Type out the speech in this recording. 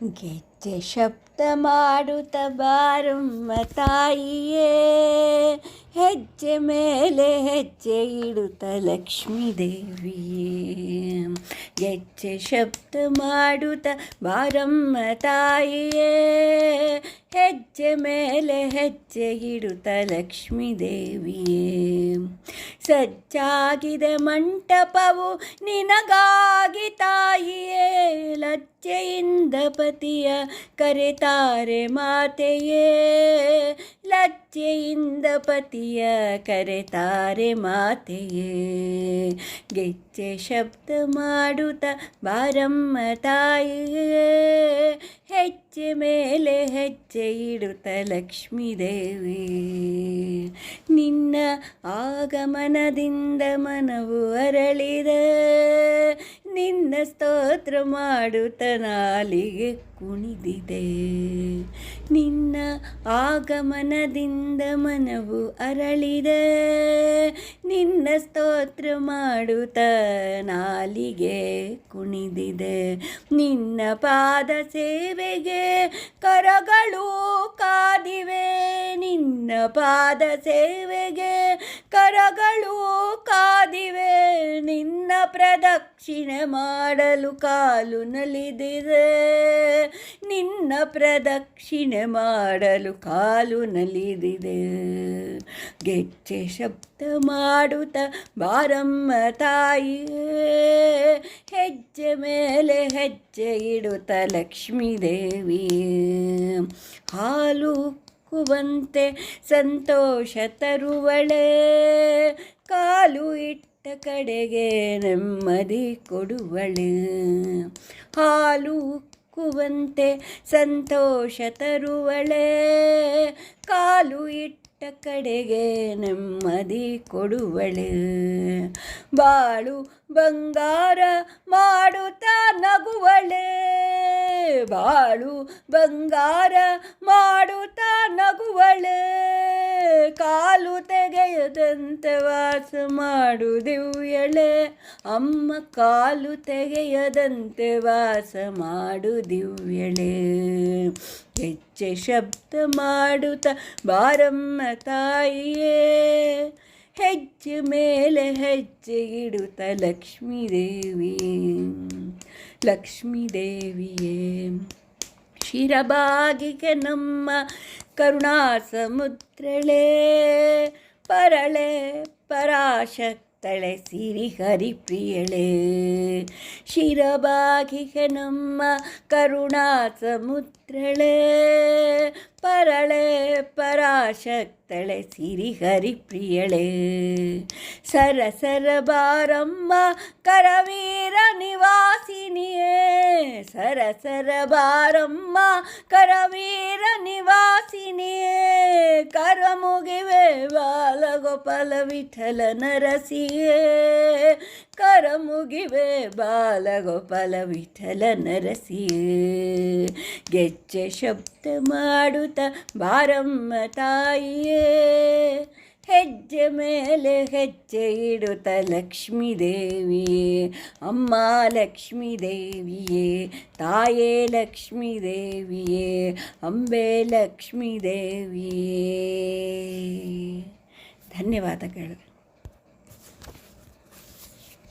ಗೆಜ್ಜೆ ಶಬ್ದ ಮಾಡುತ್ತ ಬಾರಮ್ಮ ತಾಯಿಯೇ, ಹೆಜ್ಜೆ ಮೇಲೆ ಹೆಜ್ಜೆ ಇಡುತ್ತ ಲಕ್ಷ್ಮೀ ದೇವಿಯೇ. ಗೆಜ್ಜೆ ಶಬ್ದ ಮಾಡುತ್ತ ಬಾರಮ್ಮ ತಾಯಿಯೇ, ಹೆಜ್ಜೆ ಮೇಲೆ ಹೆಜ್ಜೆ ಇಡುತ್ತ ಲಕ್ಷ್ಮೀ ದೇವಿಯೇ. ಸಜ್ಜಾಗಿದೆ ಮಂಟಪವು ನಿನಗಾಗಿ ತಾಯಿಯೇ, ಲಜ್ಜೆಯಿಂದ ಪತಿಯ ಕರೆತಾರೆ ಮಾತೆಯೇ, ಲಜ್ಜೆಯಿಂದ ಪತಿಯ ಕರೆತಾರೆ ಮಾತೆಯೇ. ಗೆಜ್ಜೆ ಶಬ್ದ ಮಾಡುತ್ತ ಬಾರಮ್ಮ ತಾಯಿಯೇ, ಹೆಜ್ಜೆ ಮೇಲೆ ಹೆಜ್ಜೆ ಇಡುತ್ತ ಲಕ್ಷ್ಮೀ ದೇವಿ. ನಿನ್ನ ಆಗಮನದಿಂದ ಮನವು ಅರಳಿದೆ, ನಿನ್ನ ಸ್ತೋತ್ರ ಮಾಡುತ್ತ ನಾಲಿಗೆ ಕುಣಿದಿದೆ. ನಿನ್ನ ಆಗಮನದಿಂದ ಮನವು ಅರಳಿದೆ, ನಿನ್ನ ಸ್ತೋತ್ರ ಮಾಡುತ್ತ ನಾಲಿಗೆ ಕುಣಿದಿದೆ. ನಿನ್ನ ಪಾದ ಸೇವೆಗೆ ಕರಗಳು ಕಾದಿವೆ, ನಿನ್ನ ಪಾದ ಸೇವೆಗೆ ಕರಗಳು ಕಾದಿವೆ. ನಿನ್ನ ಪ್ರದಕ್ಷಿಣೆ ಮಾಡಲು ಕಾಲು ನಲಿದಿದೆ, ನಿನ್ನ ಪ್ರದಕ್ಷಿಣೆ ಮಾಡಲು ಕಾಲು ನಲಿದಿದೆ. ಗೆಜ್ಜೆ ಶಬ್ದ ಮಾಡುತ್ತ ಬಾರಮ್ಮ ತಾಯಿಯೇ, ಹೆಜ್ಜೆ ಮೇಲೆ ಹೆಜ್ಜೆ ಇಡುತ್ತ ಲಕ್ಷ್ಮೀ ದೇವಿ. ಹಾಲು ಕುವಂತೆ ಸಂತೋಷ ತರುವಳೆ, ಕಾಲು ಇಟ್ಟ ಕಡೆಗೆ ನೆಮ್ಮದಿ ಕೊಡುವಳೆ. ಹಾಲು ಕುವಂತೆ ಸಂತೋಷ ತರುವಳೆ, ಕಾಲು ಇಟ್ಟ ಕಡೆಗೆ ನೆಮ್ಮದಿ ಕೊಡುವಳೆ. ಬಾಳು ಬಂಗಾರ ಮಾಡುತ್ತಾ ನಗುವಳೆ, ಬಾಳು ಬಂಗಾರ ಮಾಡುತ್ತಾ ನಗುವಳೆ. ಕಾಲು ತೆಗೆಯದಂತೆ ವಾಸ ಮಾಡು ದಿವ್ಯಳೆ, ಅಮ್ಮ ಕಾಲು ತೆಗೆಯದಂತೆ ವಾಸ ಮಾಡು ದಿವ್ಯಳೆ. ಹೆಜ್ಜೆ ಶಬ್ದ ಮಾಡುತ್ತ ಬಾರಮ್ಮ ತಾಯಿಯೇ, ಹೆಜ್ಜೆ ಮೇಲೆ ಹೆಜ್ಜೆ ಇಡುತ್ತ ಲಕ್ಷ್ಮೀ ದೇವಿ. ಲಕ್ಷ್ಮೀ ದೇವಿಯೇ ಶಿರಬಾಗಿಗೆ ನಮ್ಮ ಕರುಣಾ ಸಮುದ್ರಳೆ, ಪರಳೆ ಪರಾಶಕ್ತಳೆ ಸಿರಿ ಹರಿಪ್ರಿಯಳೆ. ಶಿರಬಾಗಿಗೆ ನಮ್ಮ ಕರುಣಾ ಸಮುದ್ರಳೆ, ಪರಳೆ ಪರಾಶಕ್ತಳೆ ಸಿರಿ ಹರಿಪ್ರಿಯಳೆ. ಸರಸರ ಬಾರಮ್ಮ ಕರವೀರ ನಿವಾಸಿನಿಯೇ, ಸರಸರ ಬಾರಮ್ಮ ಕರವೀರ ನಿವಾಸಿನಿಯೇ. ಕರಮುಗಿವೆ ಬಾಲಗೋಪಾಲ ವಿಠಲ ನರಸಿಯೇ, ಕರಮುಗಿವೆ ಬಾಲಗೋಪಾಲ ವಿಠಲ ನರಸಿಯೇ. ಗೆಜ್ಜೆ ಶಬ್ದ ಮಾಡುತ್ತ ಬಾರಮ್ಮ ತಾಯಿಯೇ, ಹೆಜ್ಜೆ ಮೇಲೆ ಹೆಜ್ಜೆ ಇಡುತ್ತ ಲಕ್ಷ್ಮೀ ದೇವಿಯೇ. ಅಮ್ಮ ಲಕ್ಷ್ಮೀ ದೇವಿಯೇ, ತಾಯೇ ಲಕ್ಷ್ಮೀ ದೇವಿಯೇ, ಅಂಬೆ ಲಕ್ಷ್ಮೀ ದೇವಿಯೇ. ಧನ್ಯವಾದಗಳು.